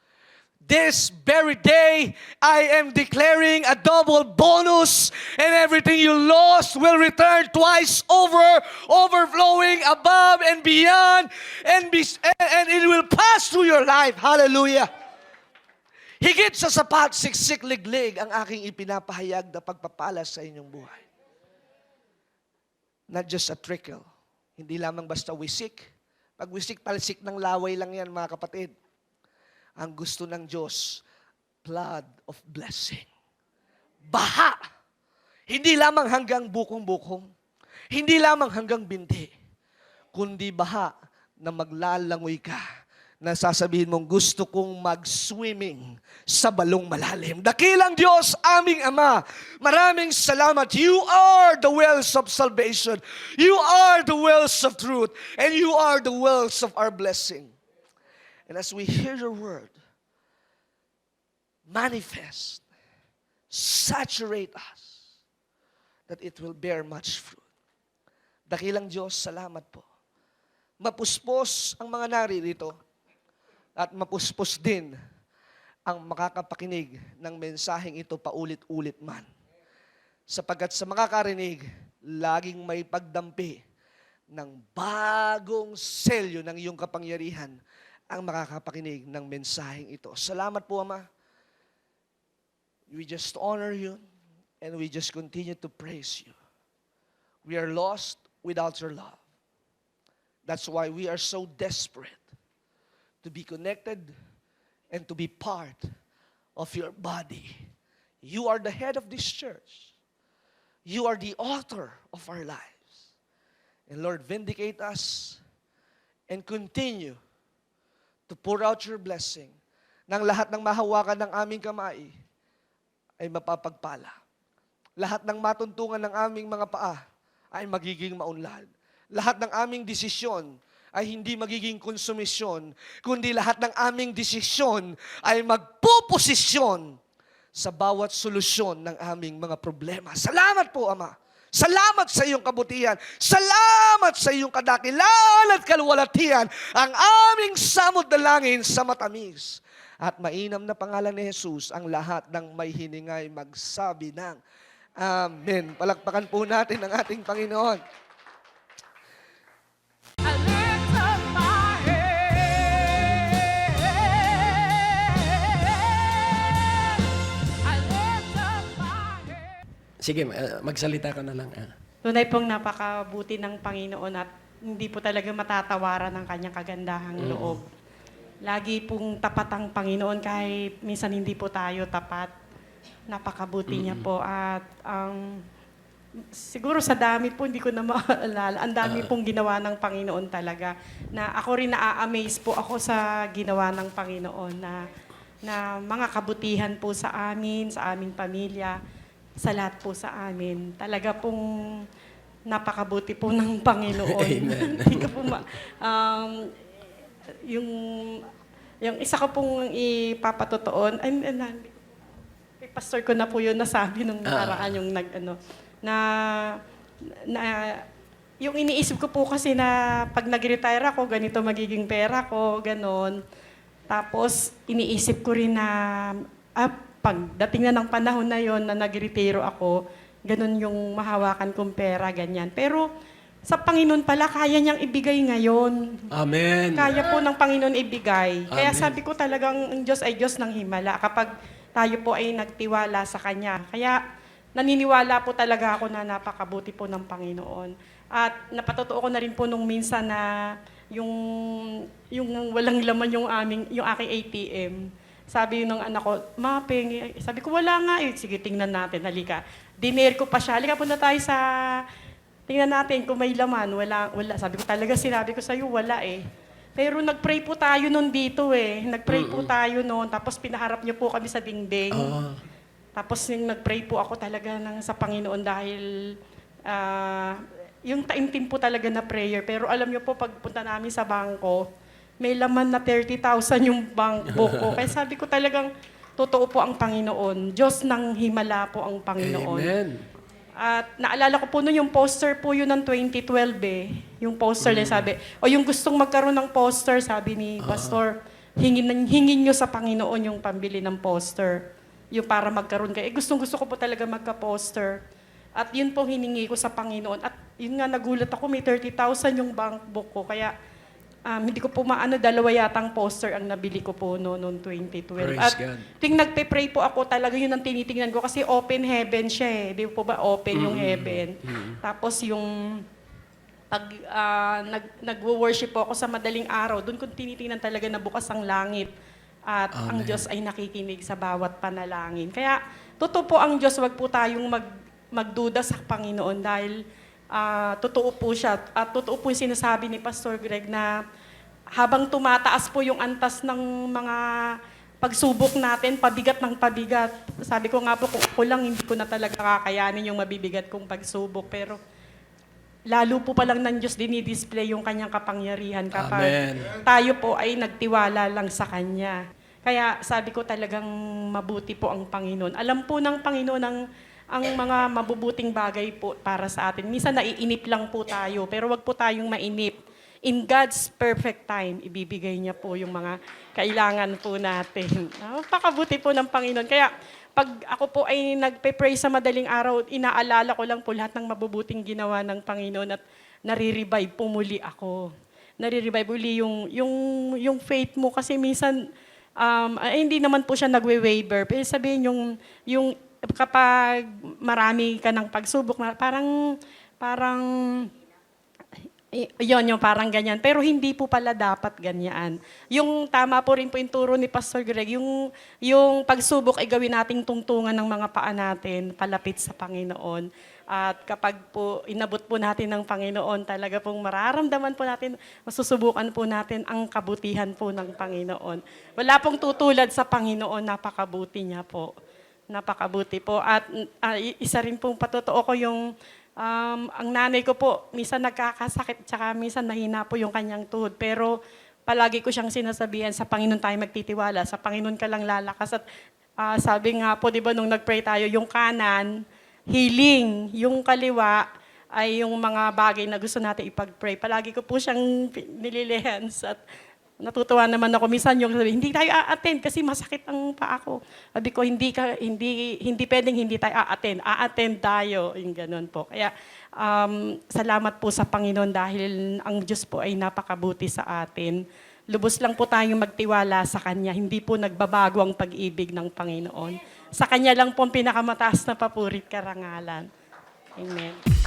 This very day, I am declaring a double bonus, and everything you lost will return twice over, overflowing above and beyond, and it will pass through your life. Hallelujah. Higit sa sapat, siksik, liglig ang aking ipinapahayag na pagpapala sa inyong buhay. Not just a trickle. Hindi lamang basta wisik. Pag wisik, talsik ng laway lang yan, mga kapatid. Ang gusto ng Diyos, flood of blessing. Baha. Hindi lamang hanggang bukong-bukong. Hindi lamang hanggang binti. Kundi baha na maglalangoy ka. Na sasabihin mong gusto kong mag-swimming sa balong malalim. Dakilang Diyos, aming Ama, maraming salamat. You are the wells of salvation. You are the wells of truth. And you are the wells of our blessing. And as we hear your word, manifest, saturate us, that it will bear much fruit. Dakilang Diyos, salamat po. Mapuspos ang mga naririto, at mapuspos din ang makakapakinig ng mensaheng ito paulit-ulit man. Sapagkat sa makakarinig, laging may pagdampi ng bagong selyo ng iyong kapangyarihan ang makakapakinig ng mensaheng ito. Salamat po, Ama. We just honor you and we just continue to praise you. We are lost without your love. That's why we are so desperate to be connected and to be part of your body. You are the head of this church. You are the author of our lives. And Lord, vindicate us and continue to pour out your blessing nang lahat ng mahawakan ng aming kamay ay mapapagpala. Lahat ng matuntungan ng aming mga paa ay magiging maunlad. Lahat ng aming desisyon ay hindi magiging konsumisyon, kundi lahat ng aming desisyon ay magpuposisyon sa bawat solusyon ng aming mga problema. Salamat po, Ama. Salamat sa iyong kabutihan. Salamat sa iyong kadakilan at kaluwalhatian. Ang aming samot dalangin sa matamis at mainam na pangalan ni Jesus, ang lahat ng may hiningay magsabi ng Amen. Palakpakan po natin ang ating Panginoon.
Sige, magsalita ka na lang.
Tunay pong napakabuti ng Panginoon at hindi po talaga matatawaran ng kanyang kagandahang loob. Lagi pong tapat ang Panginoon kahit minsan hindi po tayo tapat. Napakabuti niya po at siguro sa dami po hindi ko na maalala. Ang dami pong ginawa ng Panginoon talaga. Na ako rin na-amaze po ako sa ginawa ng Panginoon na mga kabutihan po sa amin, sa aming pamilya, sa lahat po sa amin. Talaga pong napakabuti po ng Panginoon.
Amen.
Hindi ko po yung isa ko pong ipapatotoon, kay pastor ko na po yun nasabi nung nakaraan yung yung iniisip ko po kasi na pag nag-retire ako, ganito magiging pera ko, ganon. Tapos iniisip ko rin na pagdating na ng panahon na yon na nag-retiro ako, ganun yung mahawakan kong pera, ganyan. Pero sa Panginoon pala, kaya niyang ibigay ngayon.
Amen.
Kaya po ng Panginoon ibigay. Kaya
Amen.
sabi ko talagang ang Diyos ay Diyos ng himala kapag tayo po ay nagtiwala sa Kanya. Kaya naniniwala po talaga ako na napakabuti po ng Panginoon. At napatotoo ko na rin po nung minsan na yung walang laman yung aking ATM. Sabi nung anak ko, "Ma, pengi." Sabi ko, "Wala nga eh." Sige, tingnan natin, halika. Diner ko pa siya. Halika, punta tayo sa... Tingnan natin kung may laman. Wala. Sabi ko talaga, sinabi ko sa'yo, wala eh. Pero nag-pray po tayo nun dito eh. Nag-pray po tayo nun. Tapos pinaharap niyo po kami sa dingding. Tapos yung nag-pray po ako talaga sa Panginoon dahil yung taimtim po talaga na prayer. Pero alam niyo po, pagpunta namin sa bangko, may laman na 30,000 yung bank book ko. Kaya sabi ko talagang, totoo po ang Panginoon. Diyos ng himala po ang Panginoon.
Amen.
At naalala ko po nun yung poster po yun ng 2012 eh. Yung poster na sabi, yung gustong magkaroon ng poster, sabi ni Pastor, hingin nyo sa Panginoon yung pambili ng poster. Yung para magkaroon kayo. Gustong-gusto ko po talaga magka-poster. At yun po hiningi ko sa Panginoon. At yun nga, nagulat ako, may 30,000 yung bank book ko. Kaya hindi ko po dalawa yatang poster ang nabili ko po noong 2012.
Praise
At
God.
nagpe-pray po ako talaga, yun ang tinitingnan ko kasi open heaven siya eh. Di po ba open yung heaven? Tapos yung pag nagwo-worship po ako sa madaling araw, doon ko tinitingnan talaga na bukas ang langit. At ang Diyos ay nakikinig sa bawat panalangin. Kaya totoo po ang Diyos, wag po tayong magduda sa Panginoon dahil totoo po siya. At totoo po yung sinasabi ni Pastor Greg na habang tumataas po yung antas ng mga pagsubok natin, pabigat ng pabigat. Sabi ko nga po, kung ako lang, hindi ko na talaga kakayanin yung mabibigat kong pagsubok. Pero lalo po palang ng Diyos dinidisplay yung kanyang kapangyarihan kapag
Amen.
tayo po ay nagtiwala lang sa Kanya. Kaya sabi ko talagang mabuti po ang Panginoon. Alam po ng Panginoon ang mga mabubuting bagay po para sa atin. Minsan naiinip lang po tayo, pero wag po tayong mainip. In God's perfect time, ibibigay niya po yung mga kailangan po natin. Napakabuti po ng Panginoon. Kaya pag ako po ay nagpe-pray sa madaling araw, inaalala ko lang po lahat ng mabubuting ginawa ng Panginoon at nare-revive po muli ako. Nare-revive uli yung faith mo kasi minsan hindi naman po siya nagwe-waver. Pero sabihin yung kapag marami ka ng pagsubok, parang yung parang ganyan. Pero hindi po pala dapat ganyan. Yung tama po rin po yung turo ni Pastor Greg, yung pagsubok ay gawin nating tungtungan ng mga paa natin, palapit sa Panginoon. At kapag po inabot po natin ng Panginoon, talaga pong mararamdaman po natin, masusubukan po natin ang kabutihan po ng Panginoon. Wala pong tutulad sa Panginoon, napakabuti niya po. Napakabuti po. At isa rin pong patotoo ko yung ang nanay ko po, minsan nagkakasakit, tsaka minsan mahina po yung kanyang tuhod. Pero palagi ko siyang sinasabihan, sa Panginoon tayo magtitiwala, sa Panginoon ka lang lalakas. At sabi nga po, di ba, nung nag-pray tayo, yung kanan, healing, yung kaliwa, ay yung mga bagay na gusto natin ipag-pray. Palagi ko po siyang nililihans at natutuwa naman ako. Minsan yung sabi, hindi tayo a-attend kasi masakit ang paa ko. Sabi ko, hindi pwedeng hindi tayo a-attend. A-attend tayo. Yung ganun po. Kaya, salamat po sa Panginoon dahil ang Diyos po ay napakabuti sa atin. Lubos lang po tayong magtiwala sa Kanya. Hindi po nagbabago ang pag-ibig ng Panginoon. Sa Kanya lang po ang pinakamataas na papurit karangalan. Amen.